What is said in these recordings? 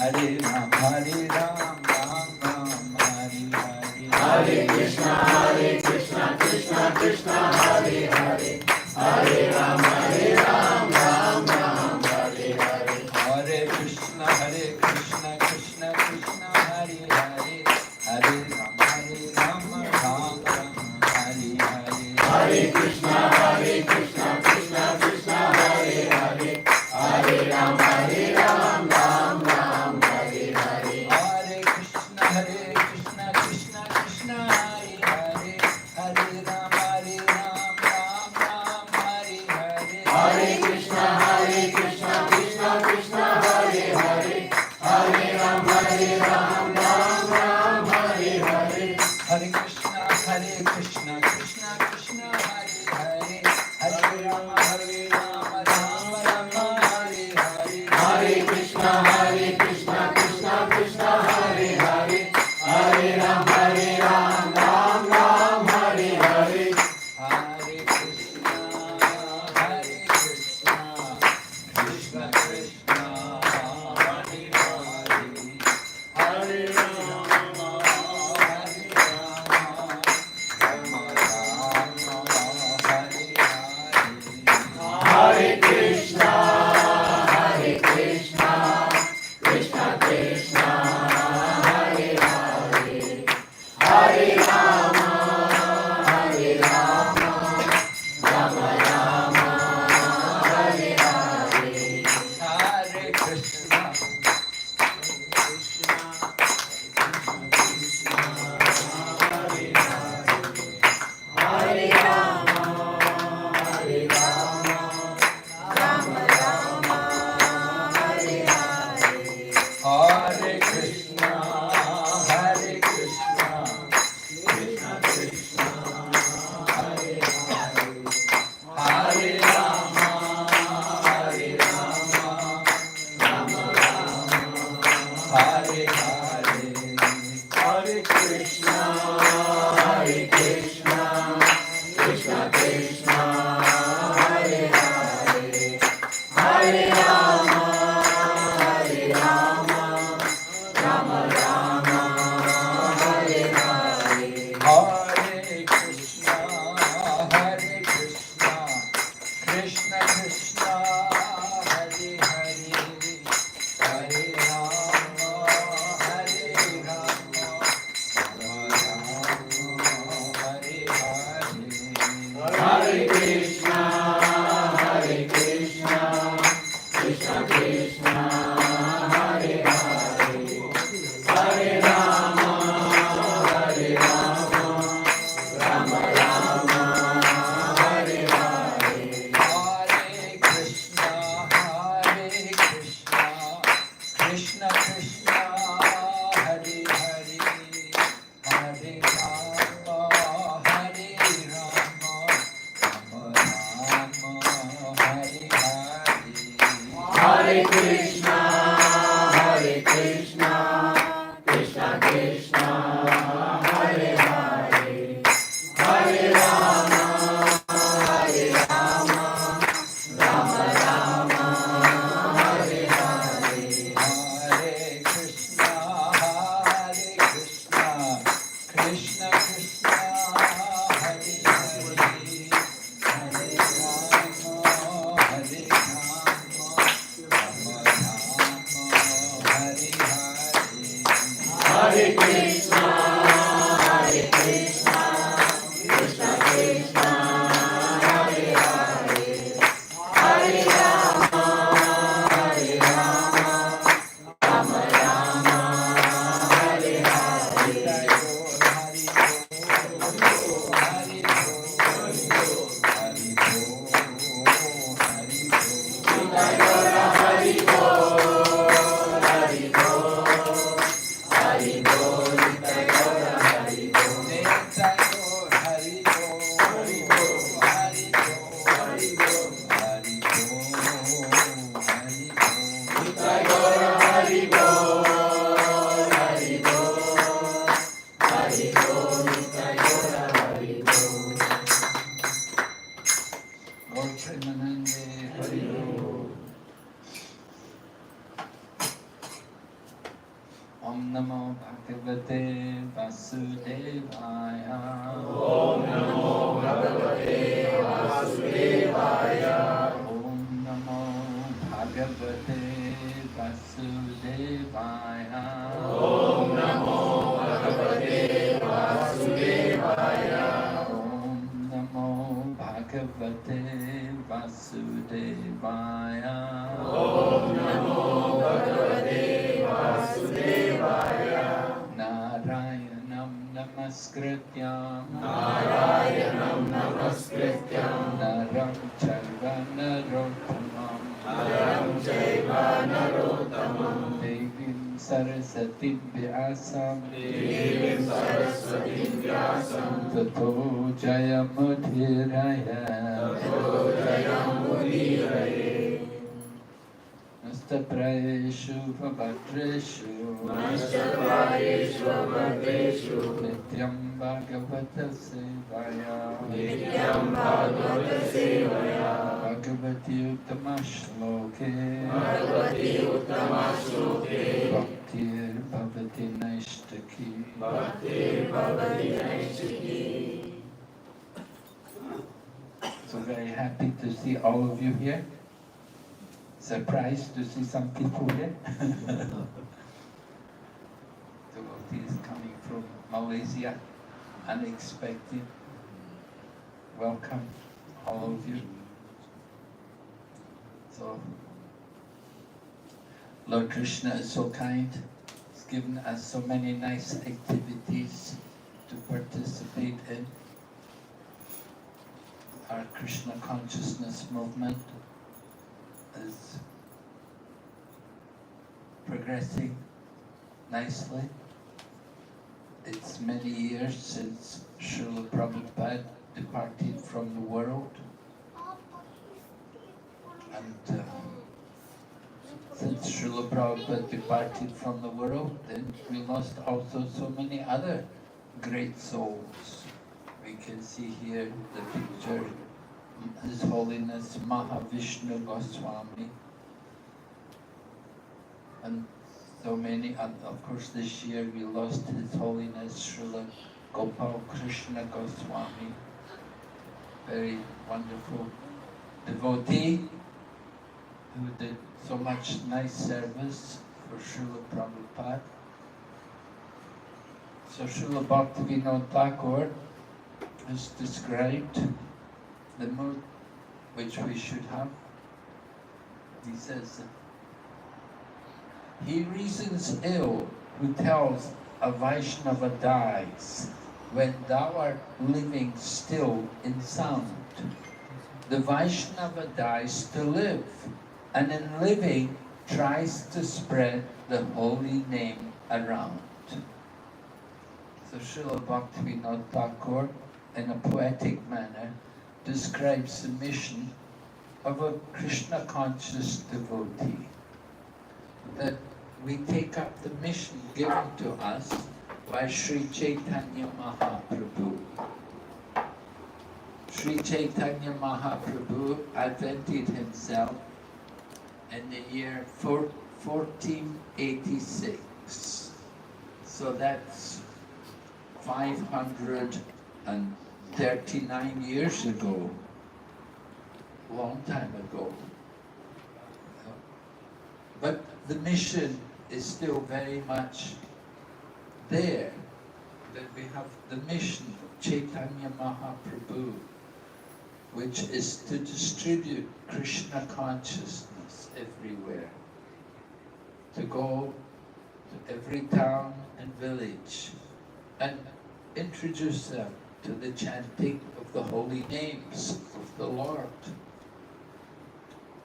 Hare Ram, Hare Ram, Ram Ram, Hare Hare. Hare Krishna, Krishna Krishna, Hare Hare. Hare Ram, Ram Ram, Hare Hare. Hare Krishna, Krishna Krishna, Hare Hare. Hare Ram, Ram Ram, Hare Hare. Hare Krishna, Krishna Krishna, Hare Hare. Hare Ram, Ram Ram, Hare Hare. Hare Krishna, Krishna Krishna, Hare Hare. Hare Ram, Ram Ram, Hare Hare. Hare Krishna, Krishna Krishna, Hare Hare. Hare Ram, Ram Ram, Hare Hare. Hare Krishna, Krishna Krishna, Hare Hare. Hare Ram, Ram Ram, Hare Hare. Hare Krishna, Krishna Hare Hare. Hare Ram, Ram Ram, Hare Hare. Hare Krishna, Krishna Krishna, Hare Hare. Hare Rama, Hare Rama, Rama Rama, Hare Hare. Hare Krishna, Krishna Krishna, Hare Hare. Hare Rama, Rama Rama, Hare Hare. Hare Krishna, Hare Rama, Rama Rama, Hare Hare. Hare Krishna, Krishna Krishna, Hare Hare. Hare Rama, Rama Rama, Hare Hare. Hare Krishna, Krishna Krishna, Hare Hare. Hare Rama, Rama Rama, Hare Hare. Hare Krishna, Krishna Krishna, Hare Hare. Hare Rama, Rama Rama, Hare Hare. Hare Krishna, Krishna Krishna, Hare Hare. Hare Rama, Rama Rama, Hare Hare. Hare Krishna, Krishna Krishna, Hare Hare. Hare Rama, Rama Rama, Hare Hare. Hare Krishna, Krishna Krishna, Hare Hare. Hare Rama, Rama Rama, Hare Hare. Hare Krishna, Krishna Krishna, Hare Hare. Hare Rama, Rama Rama, Hare Hare. Hare Krishna, Krishna Krishna, Hare Hare. Hare Rama, Rama Rama, Hare Hare. Jai Gora Hari Bol, Hari Bol, Hari Bol. Om Namo Bhagavate Vasudevaya. Om Namo Bhagavate Vasudevaya. Om Namo Bhagavate Vasudevaya. Om Namo Bhagavate Vasudevaya. Om Namo Bhagavate Vasudevaya. Om Namo Bhagavate Vasudevaya. Narayanam Namaskrityam. Narayanam Namaskrityam. Naram Chaiva Narottamam. Naram Chaiva Narottamam. Devim Saraswatim Vyasam. Devim Saraswatim Vyasam. Tato Jayamudhiraya. Tato Jayamudhiraya. Nastaprayeshu Bhavadreshu. Nashtaprayeshu Bhavadreshu. Nityam Bhagavata Sevaya. Nityam Bhagavata Sevaya. Bhagavati Uttama Shloke. Bhagavati Uttama Shloke. Bhaktir Bhavati Naishtaki. Bhaktir Bhavati Naishtaki. So very happy to see all of you here. Surprised to see some people here. Devotees coming from Malaysia, unexpected. Welcome, all of you. So, Lord Krishna is so kind. He's given us so many nice activities to participate in. Our Krishna consciousness movement is progressing nicely. It's many years since Srila Prabhupada departed from the world. And since Srila Prabhupada departed from the world, then we lost also so many other great souls. We can see here the picture, His Holiness Mahavishnu Goswami, and so many, and of course this year we lost His Holiness Srila Gopal Krishna Goswami, very wonderful devotee who did so much nice service for Srila Prabhupada. So Srila Bhaktivinoda Thakur has described the mood which we should have. He says, he reasons ill who tells a Vaishnava dies when thou art living still in sound. The Vaishnava dies to live, and in living tries to spread the holy name around. So Srila Bhaktivinoda Thakur, in a poetic manner, describes the mission of a Krishna conscious devotee. That we take up the mission given to us by Sri Chaitanya Mahaprabhu. Sri Chaitanya Mahaprabhu advented himself in the year 1486. So that's 539 years ago, long time ago. But the mission is still very much there, that we have the mission of Chaitanya Mahaprabhu, which is to distribute Krishna consciousness everywhere, to go to every town and village and introduce them to the chanting of the holy names of the Lord.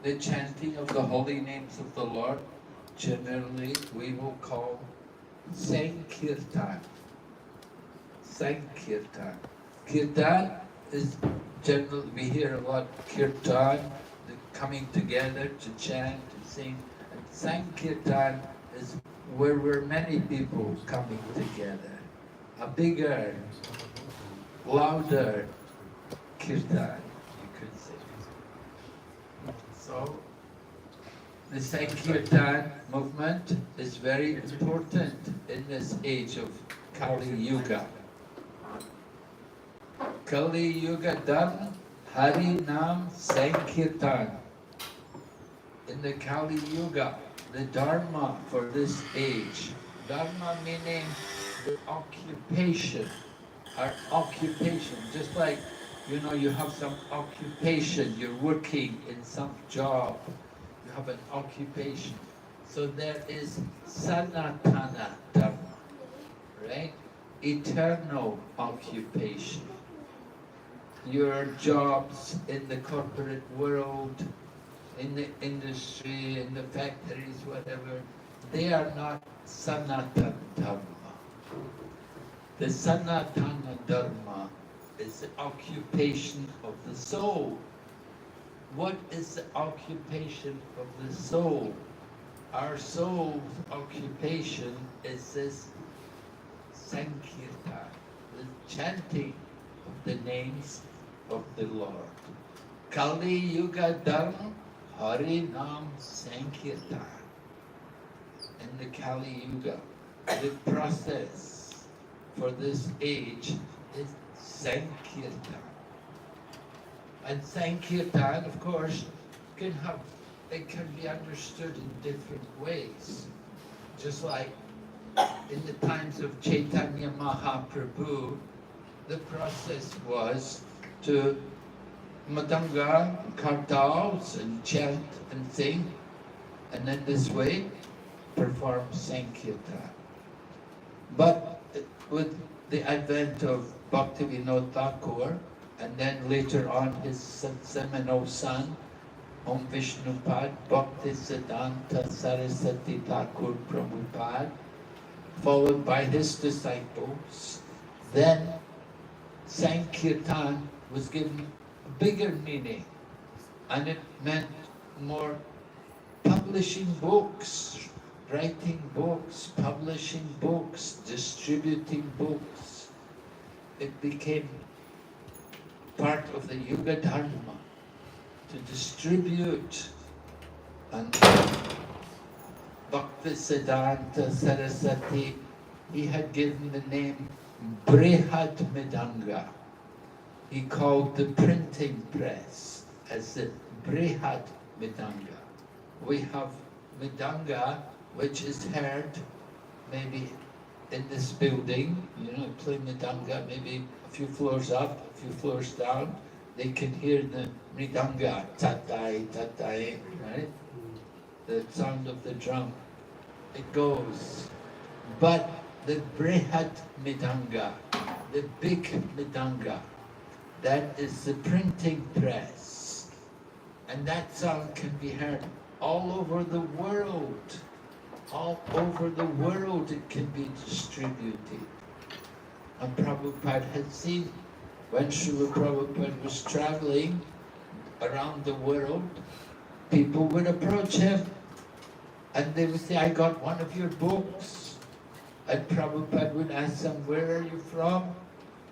The chanting of the holy names of the Lord, generally we will call Sankirtan. Sankirtan. Kirtan is generally, we hear a lot Kirtan, the coming together to chant, to sing. And Sankirtan is where we're many people coming together. A bigger, louder Kirtan, you could say. So, the Sankirtan movement is very important in this age of Kali Yuga. Kali Yuga Dharma Hari Nam Sankirtan. In the Kali Yuga, the Dharma for this age, Dharma meaning the occupation, our occupation, just like, you know, you have some occupation, you're working in some job, you have an occupation. So there is Sanatana Dharma, right? Eternal occupation. Your jobs in the corporate world, in the industry, in the factories, whatever, they are not Sanatana Dharma. The Sanatana Dharma is the occupation of the soul. What is the occupation of the soul? Our soul's occupation is this Sankirtan, the chanting of the names of the Lord. Kali Yuga Dharma Hari Nam Sankirtan. In the Kali Yuga, the process for this age is Sankirtan. And Sankirtan, of course, it can be understood in different ways. Just like in the times of Chaitanya Mahaprabhu, the process was to madanga, kartals, and chant and sing, and in this way perform Sankirtan. But with the advent of Bhaktivinoda Thakur, and then later on his seminal son, Om Vishnupad Bhaktisiddhanta Saraswati Thakur Prabhupada, followed by his disciples, then Sankirtan was given a bigger meaning, and it meant more publishing books, writing books, publishing books, distributing books. It became part of the Yuga Dharma to distribute. And Bhaktisiddhanta Saraswati, he had given the name Brihad Midanga. He called the printing press as the Brihad Midanga. We have Midanga, which is heard maybe in this building, you know, play Midanga maybe a few floors up, a few floors down. They can hear the Midanga, tatai, tatai, right? The sound of the drum. It goes. But the Brihad Midanga, the big Midanga, that is the printing press. And that sound can be heard all over the world. All over the world it can be distributed. And Prabhupada had seen, when Srila Prabhupada was traveling around the world, people would approach him and they would say, I got one of your books. And Prabhupada would ask them, where are you from?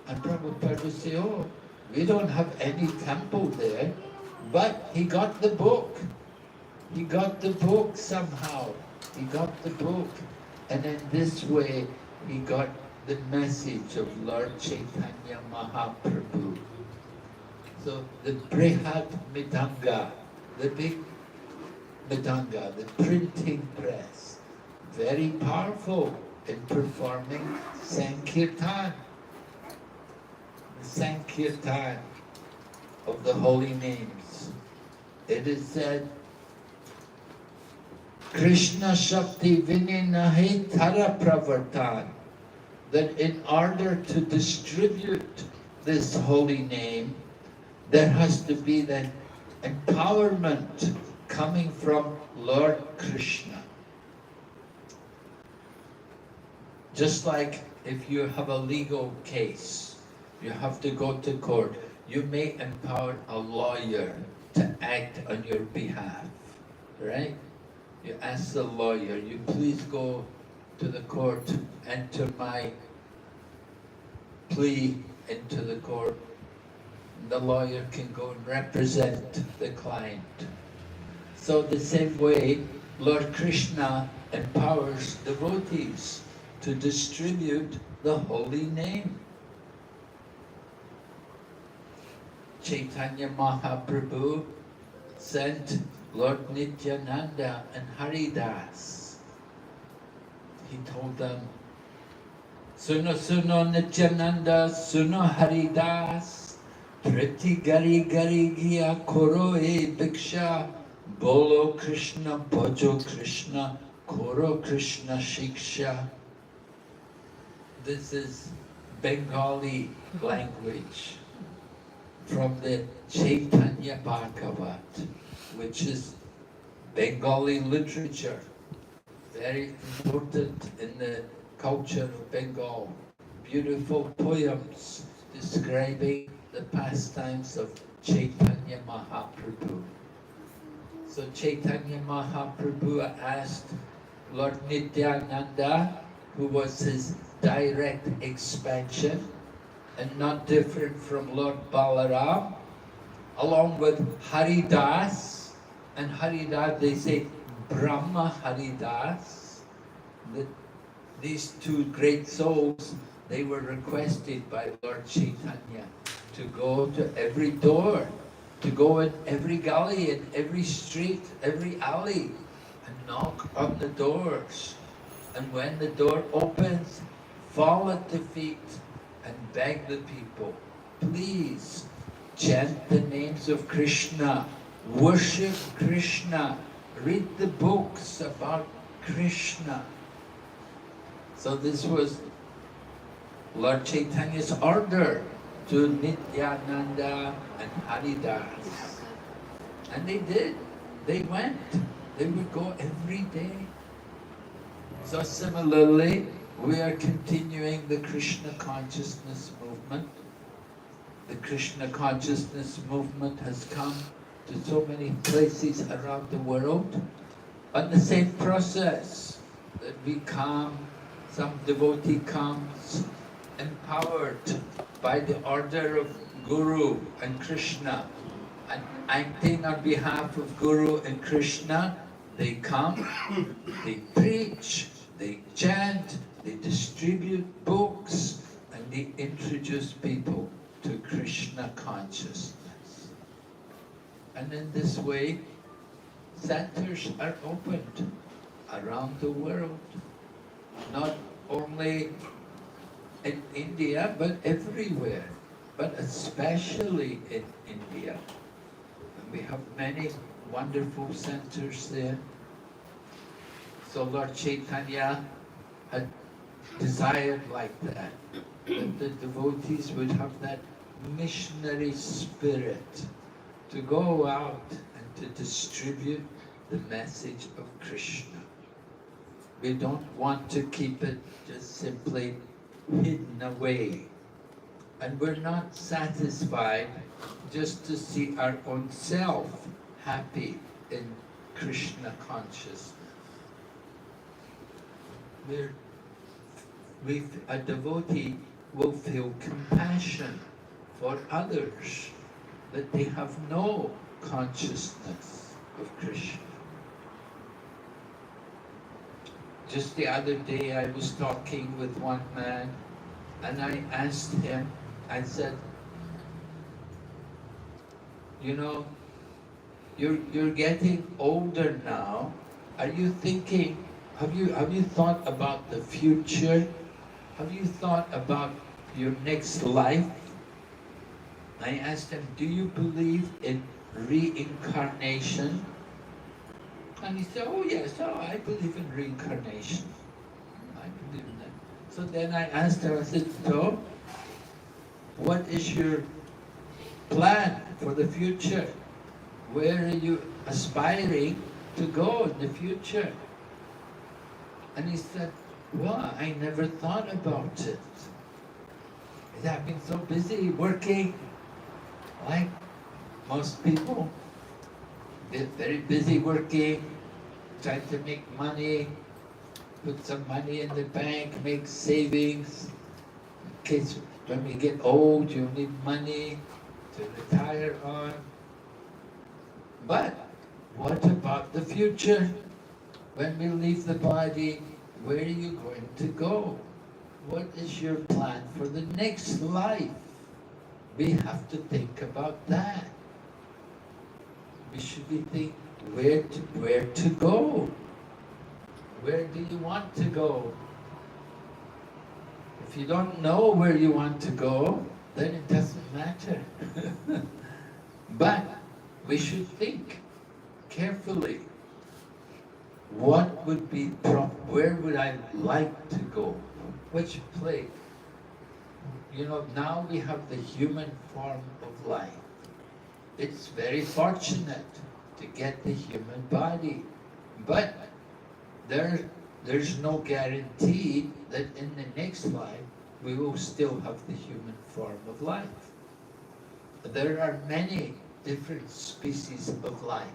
And Prabhupada would say, oh, we don't have any temple there. But he got the book. He got the book somehow. He got the book. And in this way, he got the message of Lord Chaitanya Mahaprabhu. So the Brihad Midanga, the big Midanga, the printing press, very powerful in performing Sankirtan. The Sankirtan of the holy names. It is said, Krishna Shakti Vininahi Tara Pravartan, that in order to distribute this holy name, there has to be that empowerment coming from Lord Krishna. Just like if you have a legal case, you have to go to court, you may empower a lawyer to act on your behalf, right? You ask the lawyer, you please go to the court, enter my plea into the court. The lawyer can go and represent the client. So the same way, Lord Krishna empowers devotees to distribute the holy name. Chaitanya Mahaprabhu sent Lord Nityananda and Haridas. He told them, Suno suno Nityananda, suno Haridas, Triti gari gari gya koro e bhiksha, Bolo Krishna, Bhajo Krishna, Koro Krishna Shiksha. This is Bengali language from the Chaitanya Bhagavat, which is Bengali literature, very important in the culture of Bengal. Beautiful poems describing the pastimes of Chaitanya Mahaprabhu. So Chaitanya Mahaprabhu asked Lord Nityananda, who was his direct expansion and not different from Lord Balaram, along with Haridas, and Haridas, they say Brahma Haridas. These two great souls, they were requested by Lord Chaitanya to go to every door, to go in every gully, in every street, every alley, and knock on the doors. And when the door opens, fall at the feet and beg the people, please chant the names of Krishna, worship Krishna, read the books about Krishna. So this was Lord Chaitanya's order to Nityananda and Haridas. And they did. They went. They would go every day. So similarly, we are continuing the Krishna consciousness movement. The Krishna consciousness movement has come to so many places around the world on the same process that we come, some devotee comes, empowered by the order of Guru and Krishna, and acting on behalf of Guru and Krishna, they come, they preach, they chant, they distribute books, and they introduce people to Krishna consciousness. And in this way, centers are opened around the world, not only in India, but everywhere, but especially in India. And we have many wonderful centers there. So Lord Chaitanya had desired like that the devotees would have that missionary spirit to go out and to distribute the message of Krishna. We don't want to keep it just simply hidden away. And we're not satisfied just to see our own self happy in Krishna consciousness. A devotee will feel compassion for others, that they have no consciousness of Krishna. Just the other day I was talking with one man and I asked him, I said, you know, you're getting older now. Are you thinking, have you thought about the future? Have you thought about your next life? I asked him, do you believe in reincarnation? And he said, oh yes, I believe in reincarnation. I believe in that. So then I asked him, I said, so, what is your plan for the future? Where are you aspiring to go in the future? And he said, well, I never thought about it. I've been so busy working, like most people. They're very busy working, trying to make money, put some money in the bank, make savings, in case when we get old, you need money to retire on. But what about the future? When we leave the body, Where are you going to go? What is your plan for the next life? We have to think about that. We should be thinking where to go. Where do you want to go? If you don't know where you want to go, then it doesn't matter. But we should think carefully. What would be where would I like to go? Which place? You know, now we have the human form of life. It's very fortunate to get the human body. But there's no guarantee that in the next life we will still have the human form of life. There are many different species of life.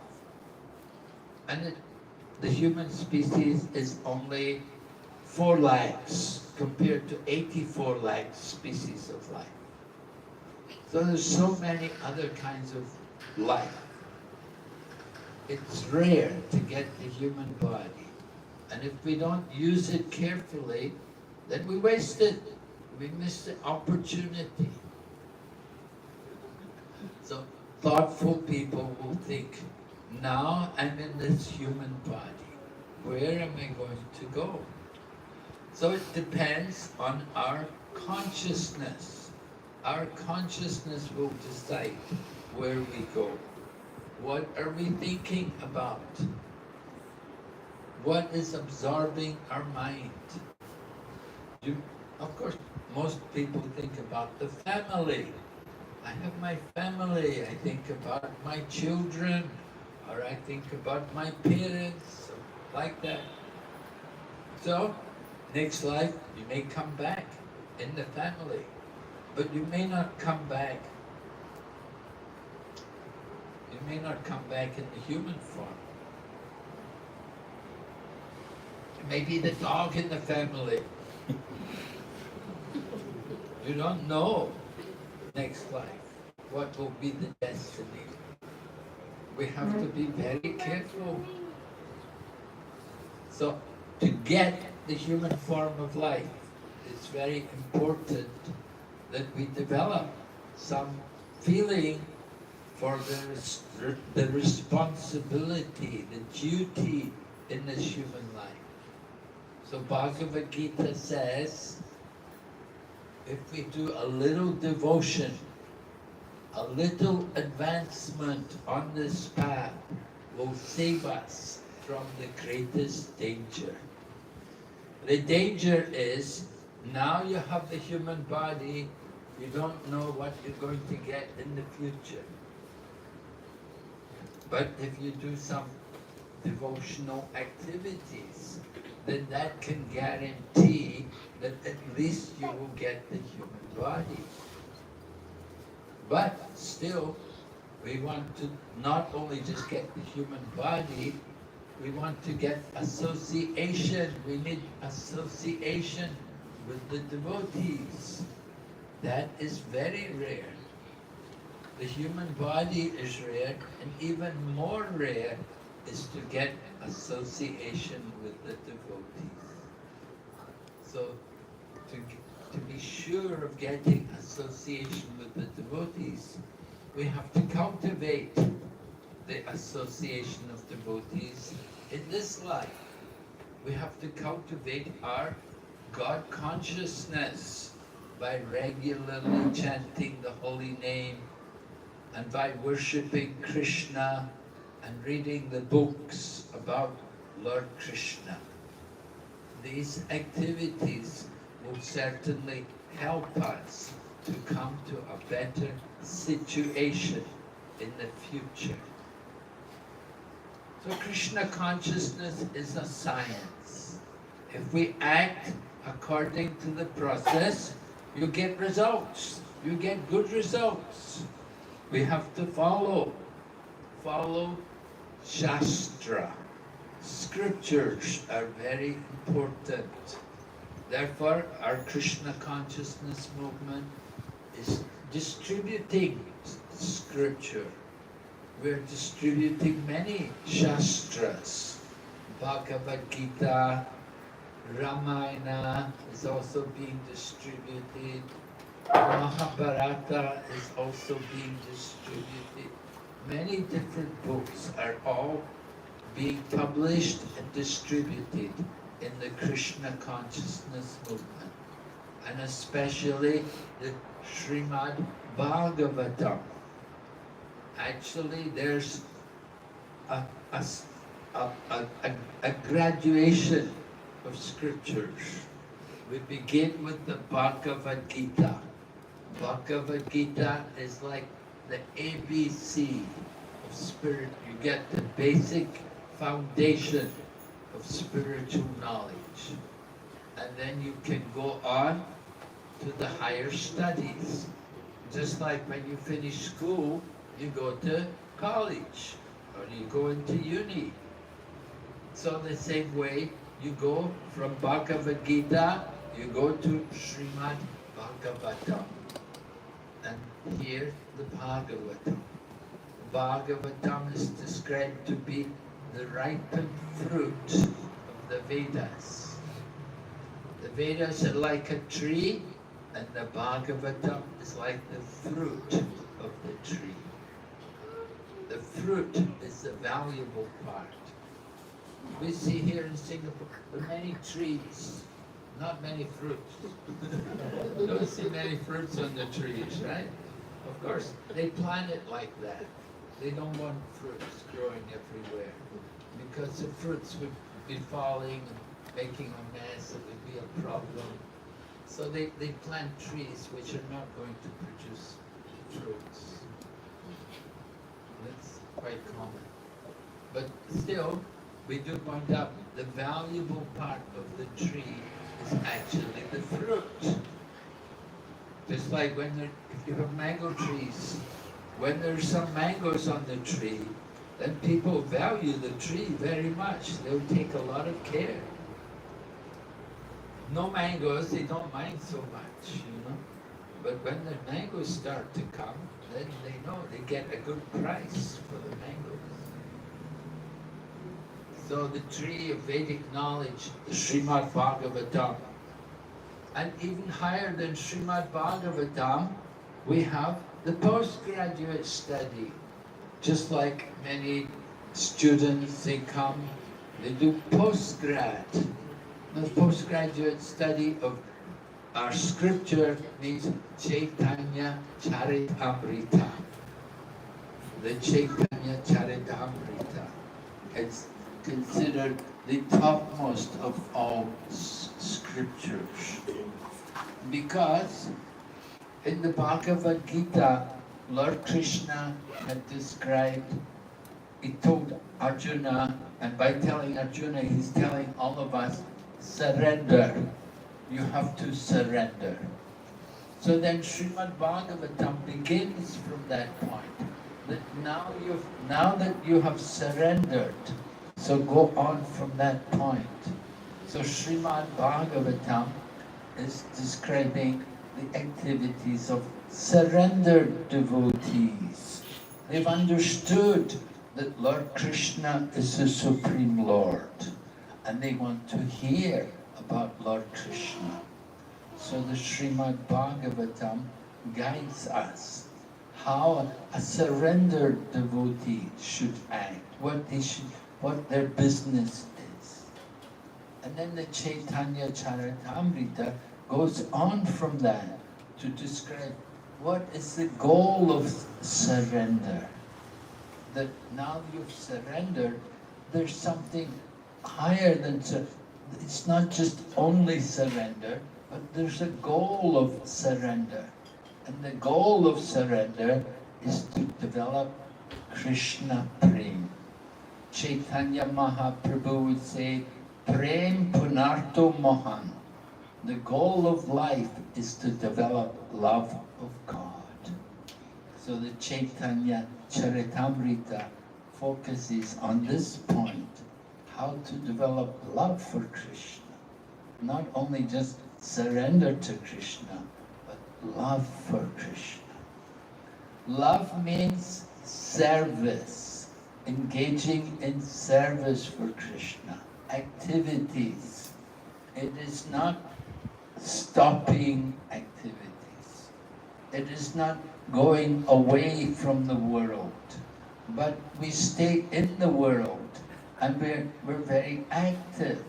And the human species is only 4 lakhs compared to 84 lakh species of life. So there's so many other kinds of life. It's rare to get the human body. And if we don't use it carefully, then we waste it. We miss the opportunity. So thoughtful people will think, now I'm in this human body. Where am I going to go? So it depends on our consciousness. Our consciousness will decide where we go. What are we thinking about? What is absorbing our mind? Of course, most people think about the family. I have my family, I think about my children, or I think about my parents, like that. So, next life, you may come back in the family, but you may not come back. You may not come back in the human form. It may be the dog in the family. You don't know next life what will be the destiny. We have to be very careful. So, to get the human form of life, it's very important that we develop some feeling for the responsibility, the duty in this human life. So Bhagavad Gita says, if we do a little devotion, a little advancement on this path will save us from the greatest danger. The danger is, now you have the human body, you don't know what you're going to get in the future. But if you do some devotional activities, then that can guarantee that at least you will get the human body. But still, we want to not only just get the human body, we want to get association. We need association with the devotees. That is very rare. The human body is rare, and even more rare is to get association with the devotees. So, to be sure of getting association with the devotees, we have to cultivate the association of devotees in this life. We have to cultivate our God consciousness by regularly chanting the holy name and by worshipping Krishna and reading the books about Lord Krishna. These activities will certainly help us to come to a better situation in the future. So Krishna consciousness is a science. If we act according to the process, you get results. You get good results. We have to follow Shastra. Scriptures are very important. Therefore, our Krishna consciousness movement is distributing scripture. We are distributing many Shastras. Bhagavad Gita, Ramayana is also being distributed. Mahabharata is also being distributed. Many different books are all being published and distributed in the Krishna consciousness movement, and especially the Srimad Bhagavatam. Actually, there's a, a s- a graduation of scriptures. We begin with the Bhagavad Gita. Bhagavad Gita is like the ABC of spirit. You get the basic foundation of spiritual knowledge. And then you can go on to the higher studies. Just like when you finish school, you go to college or you go into uni. So the same way, you go from Bhagavad Gita, you go to Srimad Bhagavatam. And here, the Bhagavatam. Bhagavatam is described to be the ripened fruit of the Vedas. The Vedas are like a tree, and the Bhagavatam is like the fruit of the tree. The fruit is the valuable part. We see here in Singapore many trees, not many fruits. Don't see many fruits on the trees, right? Of course, they plant it like that. They don't want fruits growing everywhere because the fruits would be falling and making a mess. It would be a problem. So they plant trees which are not going to produce fruits. That's quite common. But still, we do point out the valuable part of the tree is actually the fruit. Just like when if you have mango trees, when there's some mangoes on the tree, then people value the tree very much. They'll take a lot of care. No mangoes, they don't mind so much, you know. But when the mangoes start to come, then they know they get a good price for the mangoes. So the tree of Vedic knowledge, the Srimad Bhagavatam. And even higher than Srimad Bhagavatam, we have the postgraduate study. Just like many students, they come, they do postgrad. The postgraduate study of our scripture means Chaitanya Charitamrita. The Chaitanya Charitamrita. It's considered the topmost of all scriptures. Because in the Bhagavad Gita, Lord Krishna had described, he told Arjuna, and by telling Arjuna, he's telling all of us, surrender. You have to surrender. So then Srimad Bhagavatam begins from that point. That now that you have surrendered, so go on from that point. So Srimad Bhagavatam is describing the activities of surrendered devotees. They've understood that Lord Krishna is the Supreme Lord, and they want to hear about Lord Krishna. So the Srimad Bhagavatam guides us how a surrendered devotee should act, what their business is. And then the Chaitanya Charitamrita goes on from that to describe what is the goal of surrender. That now you've surrendered, there's something higher than surrender. It's not just only surrender, but there's a goal of surrender. And the goal of surrender is to develop Krishna Prem. Chaitanya Mahaprabhu would say, Prem Punarto Mohan. The goal of life is to develop love of God. So the Chaitanya Charitamrita focuses on this point, how to develop love for Krishna. Not only just surrender to Krishna, but love for Krishna. Love means service, engaging in service for Krishna, activities. It is not stopping activities. It is not going away from the world, but we stay in the world and we're very active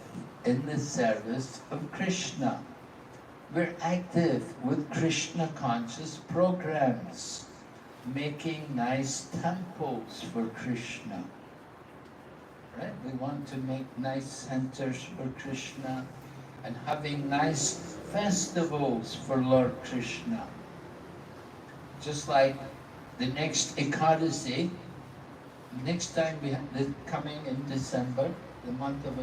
in the service of Krishna. We're active with Krishna conscious programs, making nice temples for Krishna. Right? We want to make nice centers for Krishna and having nice festivals for Lord Krishna. Just like the next Ekadasi, next time we have this coming in December, the month of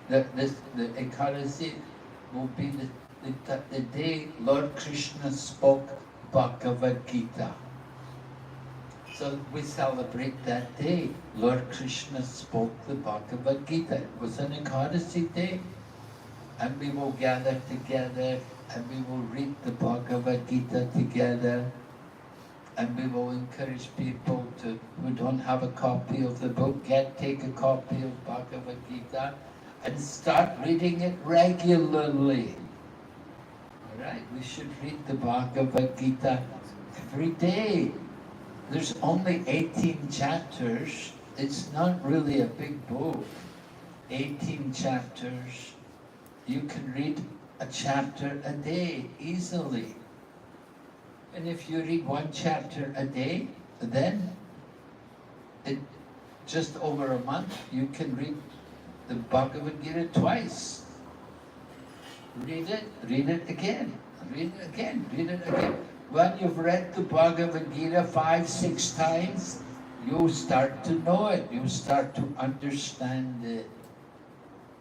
the Ekadasi will be the day Lord Krishna spoke Bhagavad Gita. So we celebrate that day. Lord Krishna spoke the Bhagavad Gita. It was an Ekadasi day. And we will gather together and we will read the Bhagavad Gita together. And we will encourage people who don't have a copy of the book, take a copy of Bhagavad Gita and start reading it regularly. Alright, we should read the Bhagavad Gita every day. There's only 18 chapters. It's not really a big book. 18 chapters. You can read a chapter a day easily. And if you read one chapter a day, then just over a month, you can read the Bhagavad Gita twice. Read it again, read it again, read it again. When you've read the Bhagavad Gita 5-6 times, you start to know it, you start to understand it.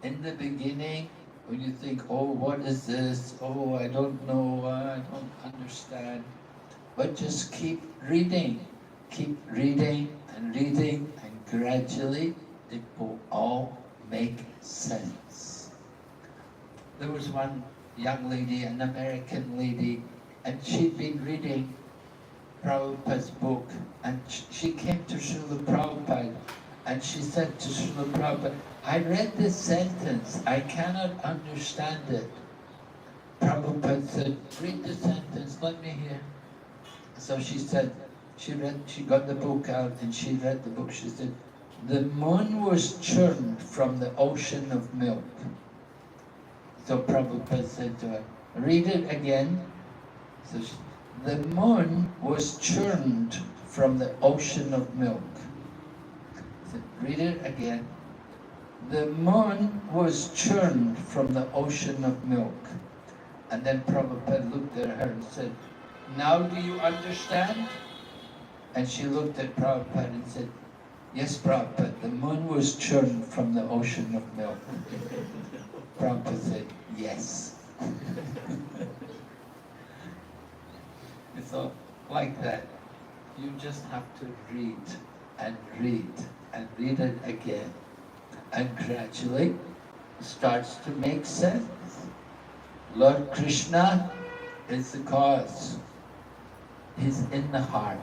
In the beginning, when you think, oh, what is this? Oh, I don't know, I don't understand. But just keep reading and reading, and gradually it will all make sense. There was one young lady, an American lady, and she'd been reading Prabhupada's book, and she came to Srila Prabhupada, and she said to Srila Prabhupada, I read this sentence, I cannot understand it. Prabhupada said, read the sentence, let me hear. So she said, she got the book out and she read the book. She said, the moon was churned from the ocean of milk. So Prabhupada said to her, read it again. So the moon was churned from the ocean of milk. He said, read it again. The moon was churned from the ocean of milk. And then Prabhupada looked at her and said, now do you understand? And she looked at Prabhupada and said, yes, Prabhupada, the moon was churned from the ocean of milk. Prabhupada said, yes. So, like that, you just have to read and read and read it again. And gradually, it starts to make sense. Lord Krishna is the cause. He's in the heart.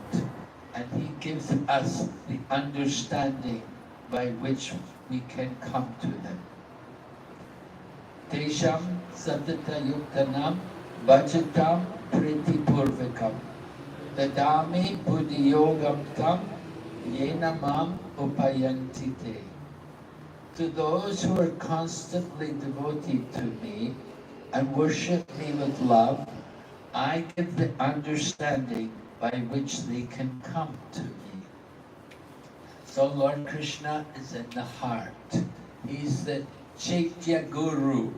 And He gives us the understanding by which we can come to Him. Tesham satata yuktanam bhajatam pritipurvikam tadami buddhiyogam tam yena mam upayantite. To those who are constantly devoted to me and worship me with love, I give the understanding by which they can come to me. So Lord Krishna is in the heart. He's the Chaitya Guru,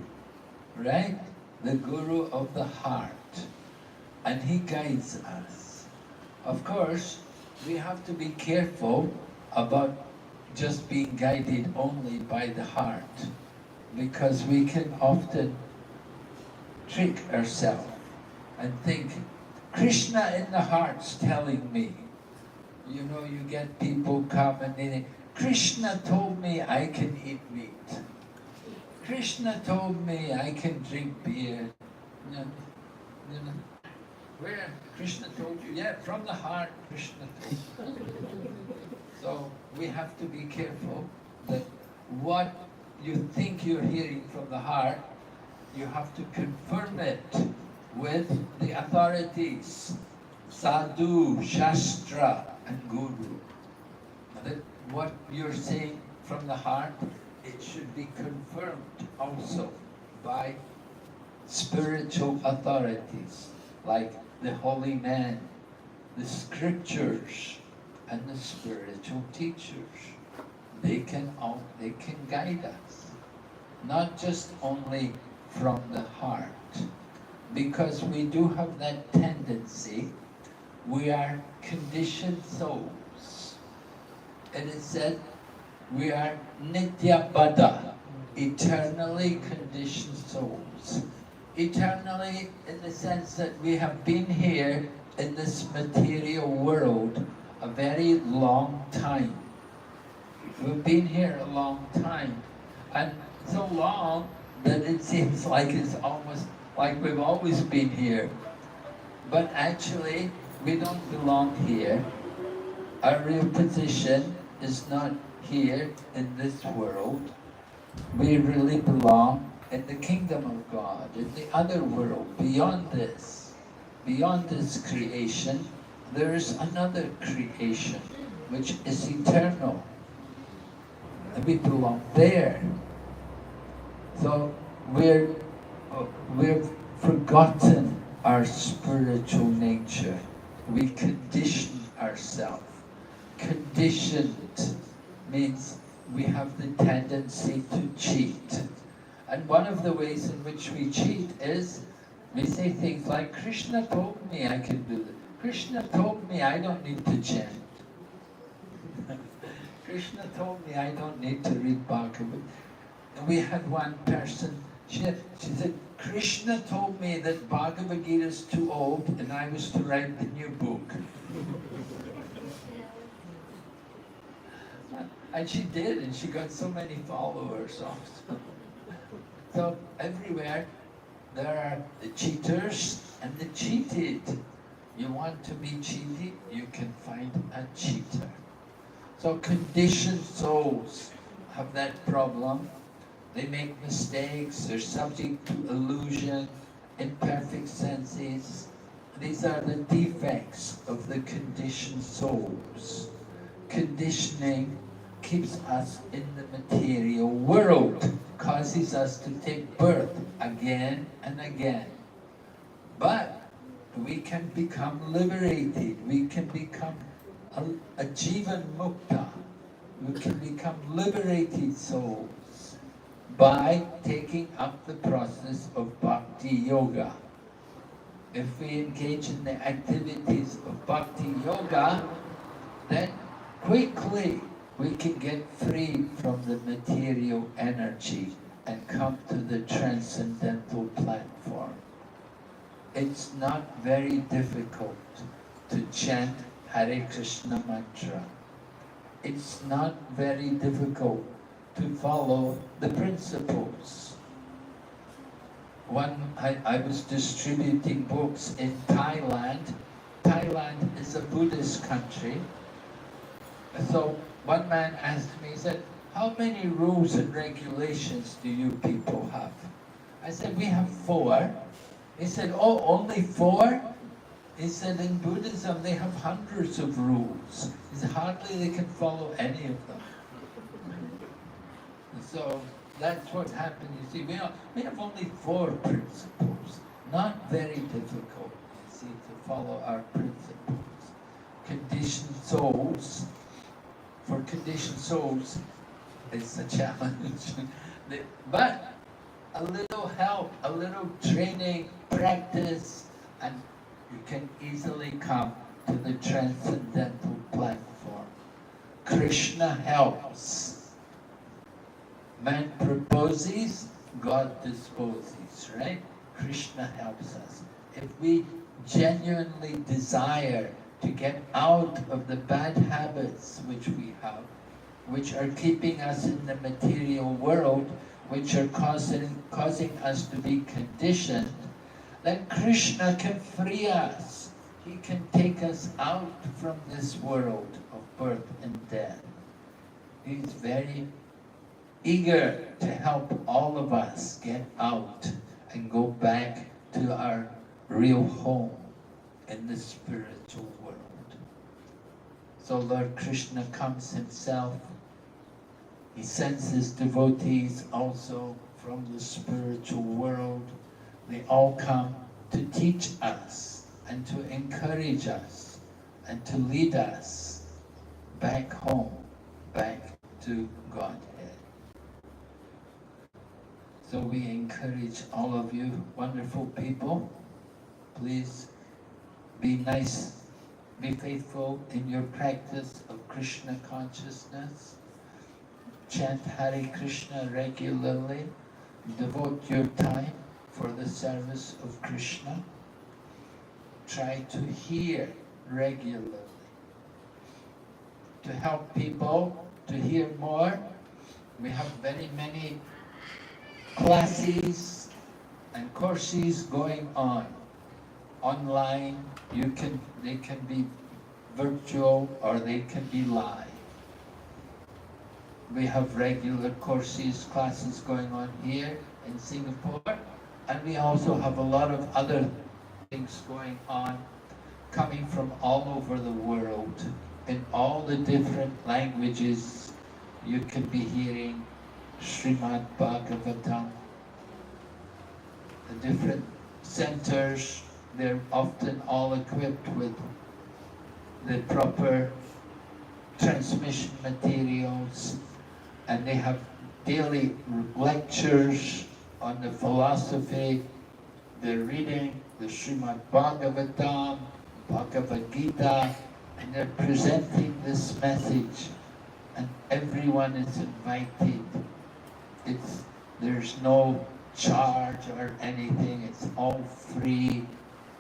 right? The Guru of the heart. And He guides us. Of course, we have to be careful about just being guided only by the heart, because we can often trick ourselves and think, Krishna in the heart's telling me. You know, you get people come and they think, Krishna told me I can eat meat. Krishna told me I can drink beer. Where? Krishna told you? Yeah, from the heart, Krishna told you. So we have to be careful that what you think you're hearing from the heart you have to confirm it with the authorities, sadhu, shastra, and guru. That what you're saying from the heart, it should be confirmed also by spiritual authorities like the holy men, the scriptures, and the spiritual teachers. They can guide us, not just only from the heart, because we do have that tendency. We are conditioned souls. It is said we are nityabada, eternally conditioned souls. Eternally in the sense that we have been here in this material world a very long time. We've been here a long time, and so long that it seems like it's almost like we've always been here. But actually, we don't belong here. Our real position is not here in this world. We really belong in the kingdom of God, in the other world, beyond this. Beyond this creation, there is another creation, which is eternal. And we belong there. So we've forgotten our spiritual nature. We condition ourselves. Conditioned means we have the tendency to cheat. And one of the ways in which we cheat is we say things like, Krishna told me I can do this. Krishna told me I don't need to chant. Krishna told me I don't need to read Bhagavad. And we had one person, she said, Krishna told me that Bhagavad Gita is too old and I was to write the new book. And she did, and she got so many followers also. So everywhere there are the cheaters and the cheated. You want to be cheated, you can find a cheater. So conditioned souls have that problem. They make mistakes, they're subject to illusion, imperfect senses. These are the defects of the conditioned souls. Conditioning keeps us in the material world, causes us to take birth again and again. But we can become liberated, we can become a jivan mukta, we can become liberated souls by taking up the process of bhakti yoga. If we engage in the activities of bhakti yoga, then quickly we can get free from the material energy and come to the transcendental platform. It's not very difficult to chant Hare Krishna mantra. It's not very difficult to follow the principles. I was distributing books in Thailand. Thailand is a Buddhist country. So one man asked me, he said, how many rules and regulations do you people have? I said, we have 4. He said, oh, only 4? He said, in Buddhism they have hundreds of rules. He said, hardly they can follow any of them. So that's what happened. You see, we have only 4 principles. Not very difficult, you see, to follow our principles. Conditioned souls. For conditioned souls, it's a challenge. But a little help, a little training, practice, and you can easily come to the transcendental platform. Krishna helps. Man proposes, God disposes, right? Krishna helps us. If we genuinely desire to get out of the bad habits which we have, which are keeping us in the material world, which are causing us to be conditioned, then Krishna can free us. He can take us out from this world of birth and death. He's very eager to help all of us get out and go back to our real home in the spiritual world. So Lord Krishna comes himself. He sends his devotees also from the spiritual world. They all come to teach us and to encourage us and to lead us back home, back to Godhead. So we encourage all of you wonderful people, please be nice, be faithful in your practice of Krishna consciousness. Chant Hare Krishna regularly. Devote your time for the service of Krishna. Try to hear regularly. To help people to hear more, we have very many classes and courses going on online. They can be virtual or they can be live. We have regular courses, classes going on here in Singapore, and we also have a lot of other things going on coming from all over the world. In all the different languages, you can be hearing Srimad Bhagavatam. The different centers, they're often all equipped with the proper transmission materials, and they have daily lectures on the philosophy. They're reading the Srimad Bhagavatam, Bhagavad Gita, and they're presenting this message, and everyone is invited. There's no charge or anything, it's all free.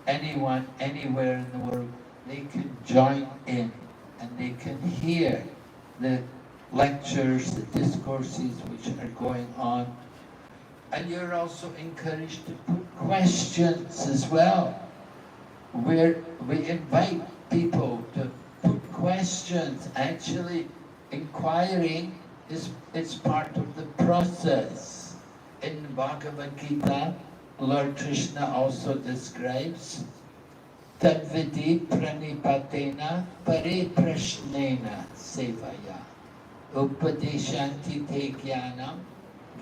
Anyone, anywhere in the world, they can join in and they can hear the lectures, the discourses which are going on. And you're also encouraged to put questions as well, where we invite people to put questions. Actually, inquiring is part of the process. In Bhagavad Gita, Lord Krishna also describes Tadvidi pranipatena pare prashnena sevaya upadeshanti te jnanam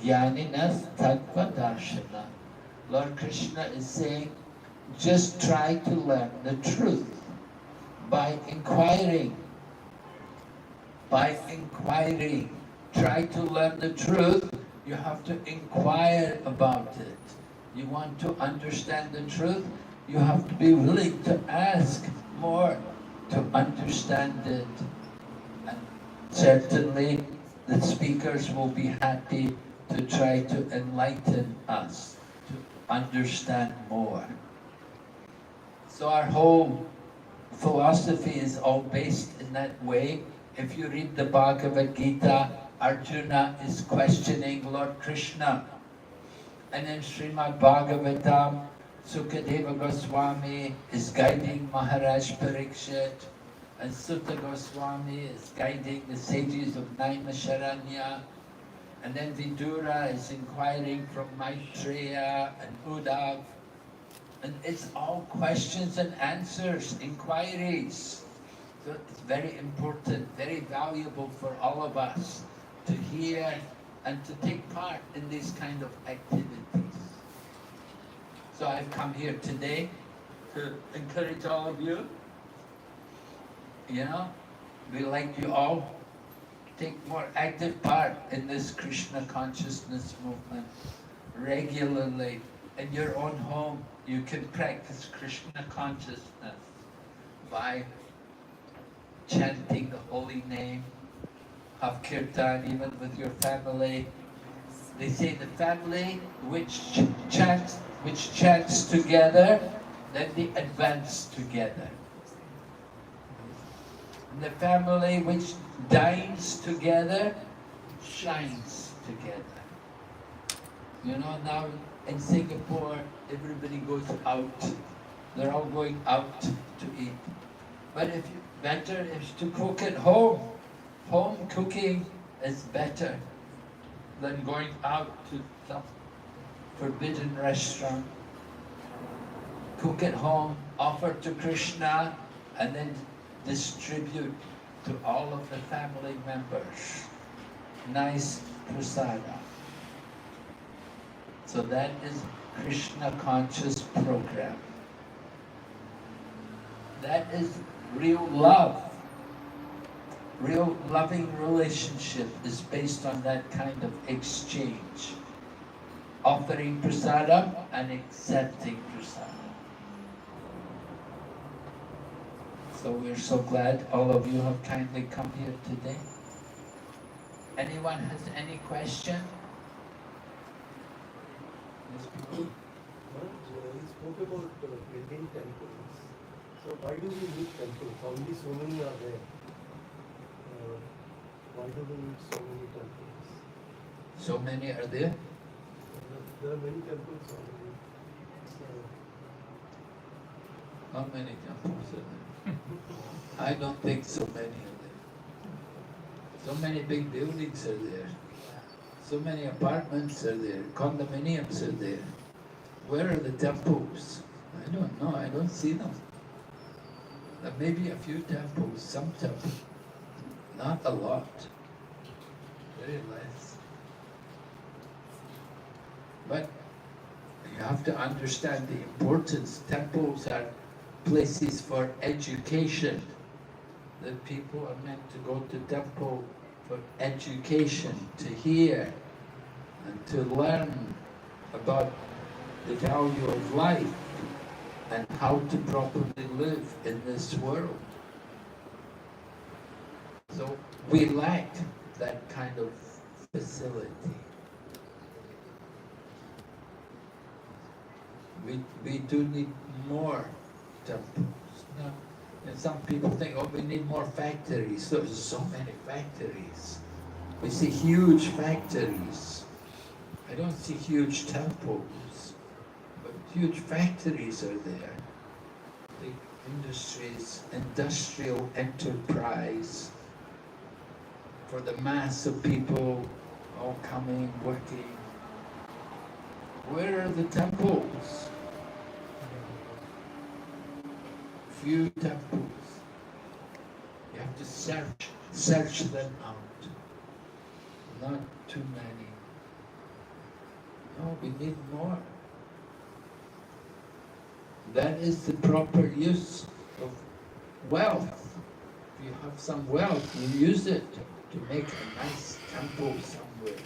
jnaninas tattva darshana. Lord Krishna is saying, just try to learn the truth by inquiring. By inquiring. Try to learn the truth, you have to inquire about it. You want to understand the truth, you have to be willing to ask more to understand it. And certainly the speakers will be happy to try to enlighten us, to understand more. So our whole philosophy is all based in that way. If you read the Bhagavad Gita, Arjuna is questioning Lord Krishna. And in Srimad Bhagavatam, Sukadeva Goswami is guiding Maharaji Parikshit, and Sutta Goswami is guiding the sages of Naimisharanya, and then Vidura is inquiring from Maitreya and Uddhav. And it's all questions and answers, inquiries. So it's very important, very valuable for all of us to hear and to take part in these kind of activities. So I've come here today to encourage all of you. You know, we like you all take more active part in this Krishna consciousness movement regularly. In your own home, you can practice Krishna consciousness by chanting the holy name, have kirtan even with your family. They say the family which chants together, then they advance together. And the family which dines together, shines together. You know, now in Singapore, everybody goes out. They're all going out to eat. But better is to cook at home. Home cooking is better than going out to some forbidden restaurant, cook at home, offer to Krishna, and then distribute to all of the family members. Nice prasada. So that is Krishna conscious program. That is real love. Real loving relationship is based on that kind of exchange. Offering prasadam and accepting prasadam. So we're so glad all of you have kindly come here today. Anyone has any question? Yes, people? You spoke about building temples. So why do we need temples? Already so many are there. Why do we need so many temples? So many are there? There are many temples already. How many temples are there? I don't think so many are there. So many big buildings are there. So many apartments are there. Condominiums are there. Where are the temples? I don't know. I don't see them. There may be a few temples, some temples. Not a lot. Very less. But you have to understand the importance. Temples are places for education. The people are meant to go to temple for education, to hear and to learn about the value of life and how to properly live in this world. So we lack that kind of facility. We do need more temples. Now, and some people think, oh, we need more factories. There's so many factories. We see huge factories. I don't see huge temples, but huge factories are there. Big industries, industrial enterprise for the mass of people all coming, working. Where are the temples? Few temples. You have to search them out. Not too many. No, we need more. That is the proper use of wealth. If you have some wealth, you use it to make a nice temple somewhere.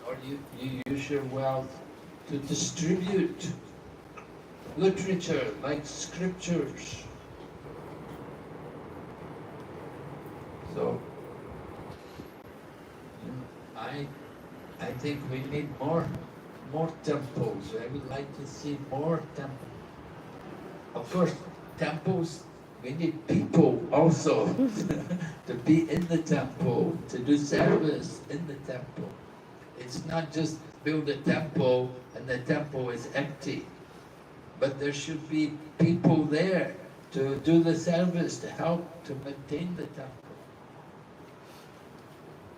Or you use your wealth to distribute literature like scriptures. So, I think we need more temples. I would like to see more temples. Of course, temples, we need people also to be in the temple, to do service in the temple. It's not just build a temple and the temple is empty. But there should be people there to do the service, to help to maintain the temple.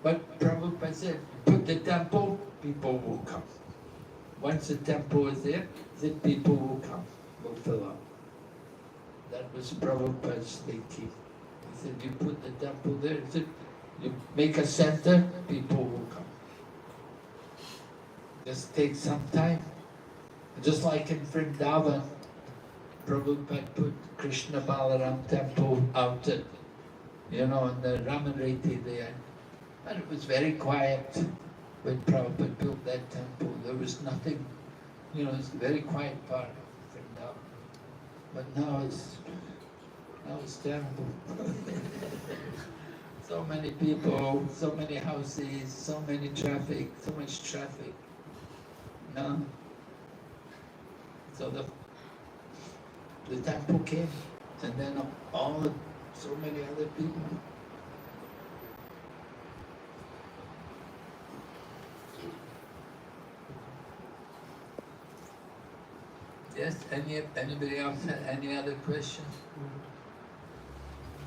But Prabhupada said, put the temple, people will come. Once the temple is there, the people will come, will fill up. That was Prabhupada's thinking. He said, you put the temple there, he said, you make a center, people will come. Just take some time. Just like in Vrindavan, Prabhupada put Krishna Balaram temple out at, in the Ramareti there. And it was very quiet when Prabhupada built that temple. There was nothing, it's a very quiet part of Vrindavan. But now it's terrible. So many people, so many houses, so much traffic. No? So the temple came, and then so many other people. Yes, anybody else have any other questions?